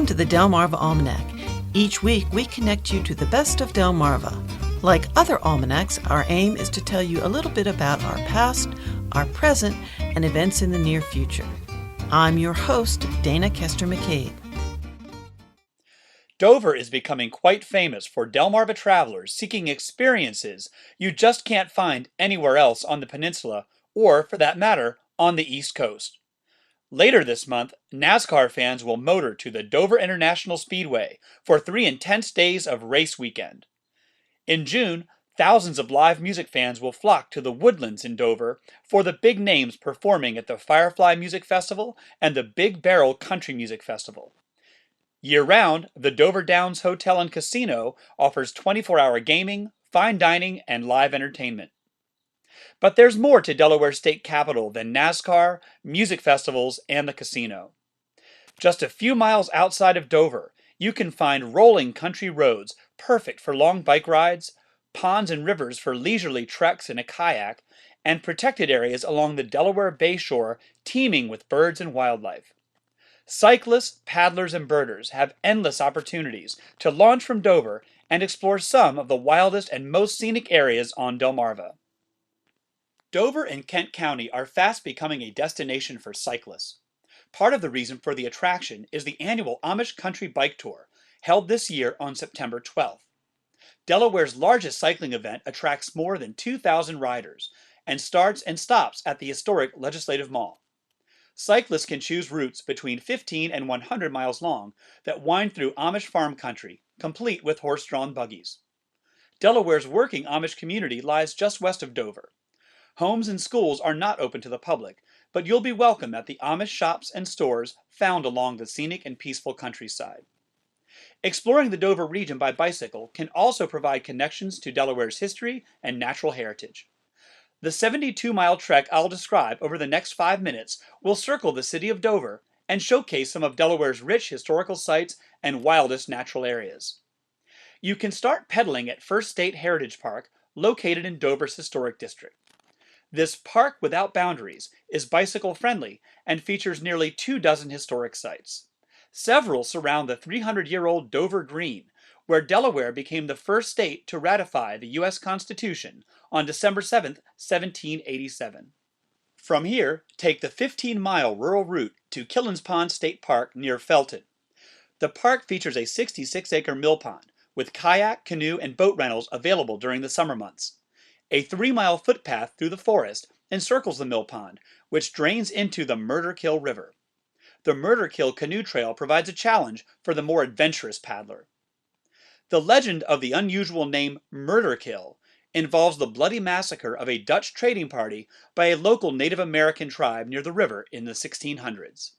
Welcome to the Delmarva Almanac. Each week, we connect you to the best of Delmarva. Like other almanacs, our aim is to tell you a little bit about our past, our present, and events in the near future. I'm your host, Dana Kester McCabe. Dover is becoming quite famous for Delmarva travelers seeking experiences you just can't find anywhere else on the peninsula, or, for that matter, on the East Coast. Later this month, NASCAR fans will motor to the Dover International Speedway for 3 intense days of race weekend. In June, thousands of live music fans will flock to the Woodlands in Dover for the big names performing at the Firefly Music Festival and the Big Barrel Country Music Festival. Year-round, the Dover Downs Hotel and Casino offers 24-hour gaming, fine dining, and live entertainment. But there's more to Delaware State Capitol than NASCAR, music festivals, and the casino. Just a few miles outside of Dover, you can find rolling country roads perfect for long bike rides, ponds and rivers for leisurely treks in a kayak, and protected areas along the Delaware Bay shore teeming with birds and wildlife. Cyclists, paddlers, and birders have endless opportunities to launch from Dover and explore some of the wildest and most scenic areas on Delmarva. Dover and Kent County are fast becoming a destination for cyclists. Part of the reason for the attraction is the annual Amish Country Bike Tour, held this year on September 12th. Delaware's largest cycling event attracts more than 2,000 riders and starts and stops at the historic Legislative Mall. Cyclists can choose routes between 15 and 100 miles long that wind through Amish farm country, complete with horse-drawn buggies. Delaware's working Amish community lies just west of Dover. Homes and schools are not open to the public, but you'll be welcome at the Amish shops and stores found along the scenic and peaceful countryside. Exploring the Dover region by bicycle can also provide connections to Delaware's history and natural heritage. The 72-mile trek I'll describe over the next 5 minutes will circle the city of Dover and showcase some of Delaware's rich historical sites and wildest natural areas. You can start pedaling at First State Heritage Park, located in Dover's historic district. This park without boundaries is bicycle-friendly and features nearly 24 historic sites. Several surround the 300-year-old Dover Green, where Delaware became the first state to ratify the U.S. Constitution on December 7, 1787. From here, take the 15-mile rural route to Killens Pond State Park near Felton. The park features a 66-acre mill pond, with kayak, canoe, and boat rentals available during the summer months. A 3-mile footpath through the forest encircles the mill pond, which drains into the Murderkill River. The Murderkill Canoe Trail provides a challenge for the more adventurous paddler. The legend of the unusual name Murderkill involves the bloody massacre of a Dutch trading party by a local Native American tribe near the river in the 1600s.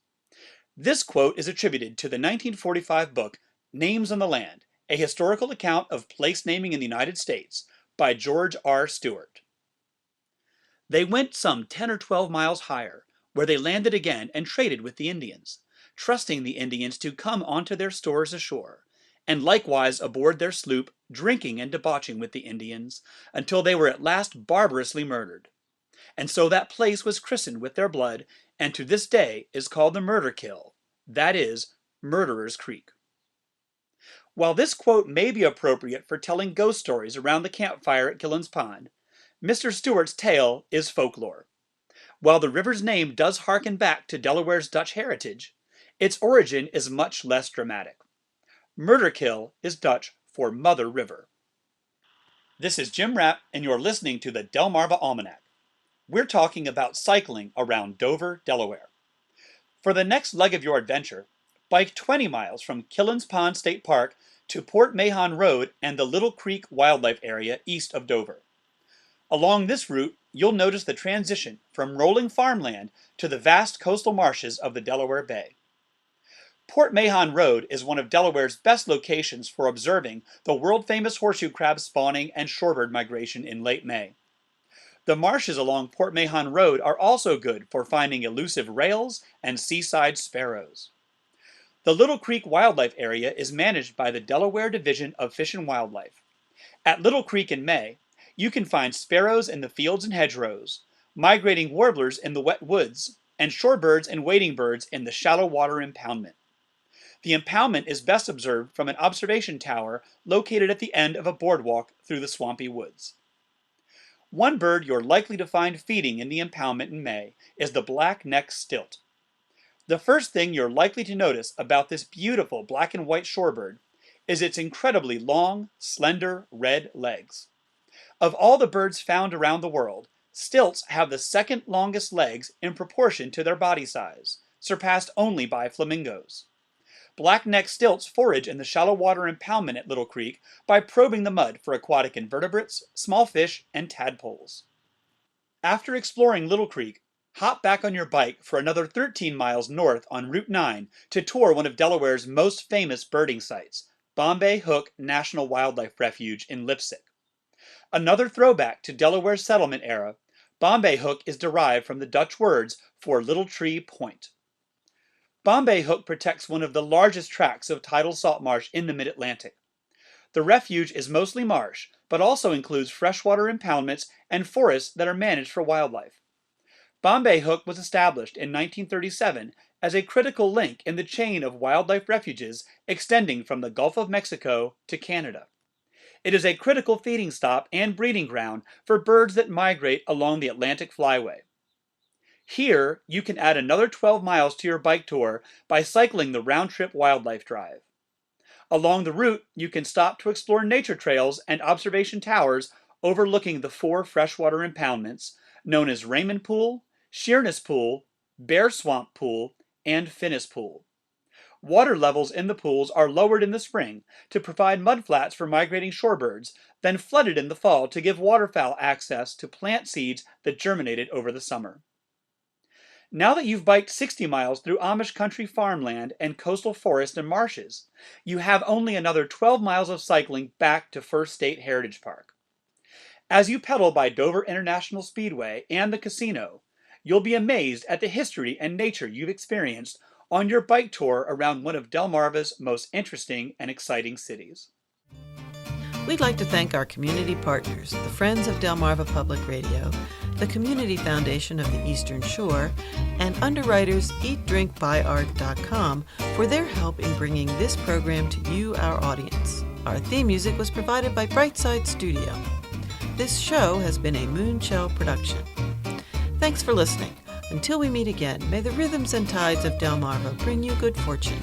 This quote is attributed to the 1945 book Names on the Land, a historical account of place naming in the United States by George R. Stewart. They went some 10 or 12 miles higher, where they landed again and traded with the Indians, trusting the Indians to come onto their stores ashore, and likewise aboard their sloop, drinking and debauching with the Indians, until they were at last barbarously murdered. And so that place was christened with their blood, and to this day is called the Murderkill, that is, Murderer's Creek. While this quote may be appropriate for telling ghost stories around the campfire at Killens Pond, Mr. Stewart's tale is folklore. While the river's name does harken back to Delaware's Dutch heritage, its origin is much less dramatic. Murderkill is Dutch for Mother River. This is Jim Rapp, and you're listening to the Delmarva Almanac. We're talking about cycling around Dover, Delaware. For the next leg of your adventure, bike 20 miles from Killens Pond State Park to Port Mahon Road and the Little Creek Wildlife Area east of Dover. Along this route, you'll notice the transition from rolling farmland to the vast coastal marshes of the Delaware Bay. Port Mahon Road is one of Delaware's best locations for observing the world-famous horseshoe crab spawning and shorebird migration in late May. The marshes along Port Mahon Road are also good for finding elusive rails and seaside sparrows. The Little Creek Wildlife Area is managed by the Delaware Division of Fish and Wildlife. At Little Creek in May, you can find sparrows in the fields and hedgerows, migrating warblers in the wet woods, and shorebirds and wading birds in the shallow water impoundment. The impoundment is best observed from an observation tower located at the end of a boardwalk through the swampy woods. One bird you're likely to find feeding in the impoundment in May is the black-necked stilt. The first thing you're likely to notice about this beautiful black and white shorebird is its incredibly long, slender, red legs. Of all the birds found around the world, stilts have the second longest legs in proportion to their body size, surpassed only by flamingos. Black-necked stilts forage in the shallow water impoundment at Little Creek by probing the mud for aquatic invertebrates, small fish, and tadpoles. After exploring Little Creek, hop back on your bike for another 13 miles north on Route 9 to tour one of Delaware's most famous birding sites, Bombay Hook National Wildlife Refuge in Lipsick. Another throwback to Delaware's settlement era, Bombay Hook is derived from the Dutch words for Little Tree Point. Bombay Hook protects one of the largest tracts of tidal salt marsh in the mid-Atlantic. The refuge is mostly marsh, but also includes freshwater impoundments and forests that are managed for wildlife. Bombay Hook was established in 1937 as a critical link in the chain of wildlife refuges extending from the Gulf of Mexico to Canada. It is a critical feeding stop and breeding ground for birds that migrate along the Atlantic Flyway. Here, you can add another 12 miles to your bike tour by cycling the round-trip wildlife drive. Along the route, you can stop to explore nature trails and observation towers overlooking the 4 freshwater impoundments known as Raymond Pool, Sheerness Pool, Bear Swamp Pool, and Finnis Pool. Water levels in the pools are lowered in the spring to provide mudflats for migrating shorebirds, then flooded in the fall to give waterfowl access to plant seeds that germinated over the summer. Now that you've biked 60 miles through Amish country farmland and coastal forest and marshes, you have only another 12 miles of cycling back to First State Heritage Park. As you pedal by Dover International Speedway and the casino, you'll be amazed at the history and nature you've experienced on your bike tour around one of Delmarva's most interesting and exciting cities. We'd like to thank our community partners, the Friends of Delmarva Public Radio, the Community Foundation of the Eastern Shore, and underwriters EatDrinkBuyArt.com for their help in bringing this program to you, our audience. Our theme music was provided by Brightside Studio. This show has been a Moonshell production. Thanks for listening. Until we meet again, may the rhythms and tides of Delmarva bring you good fortune.